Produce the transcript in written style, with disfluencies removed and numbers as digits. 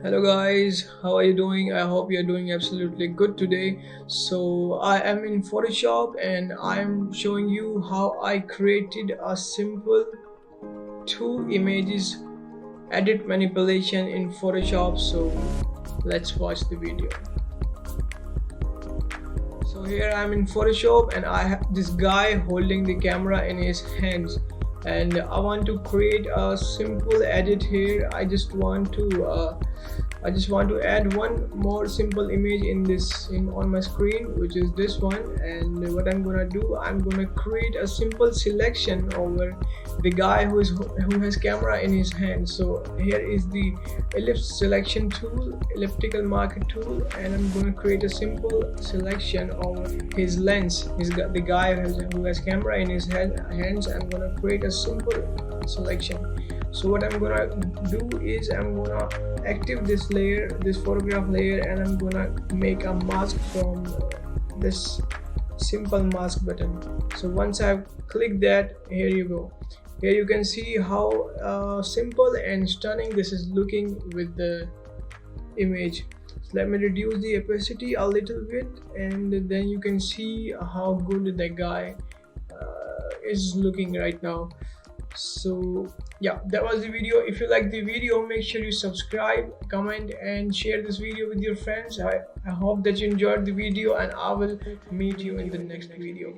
Hello guys, how are you doing? I hope you're doing absolutely good today. So I am in Photoshop and I'm showing you how I created a simple two images edit manipulation in Photoshop. So let's watch the video. So here I'm in Photoshop and I have this guy holding the camera in his hands, and I want to create a simple edit here. I just want to add one more simple image on my screen, which is this one. And what I'm gonna do, I'm gonna create a simple selection over the guy who has camera in his hand. So here is the ellipse selection tool, elliptical marker tool, and I'm gonna create a simple selection over his lens. The guy who has camera in his hands. I'm gonna create a simple selection. So what I'm gonna do is I'm gonna active this layer, this photograph layer, and I'm gonna make a mask from this simple mask button. So once I've clicked that, here you go. Here you can see how simple and stunning this is looking with the image. So let me reduce the opacity a little bit, and then you can see how good the guy is looking right now. So yeah, that was the video. If you like the video, make sure you subscribe, comment, and share this video with your friends. I hope that you enjoyed the video, and I will meet you in the next video.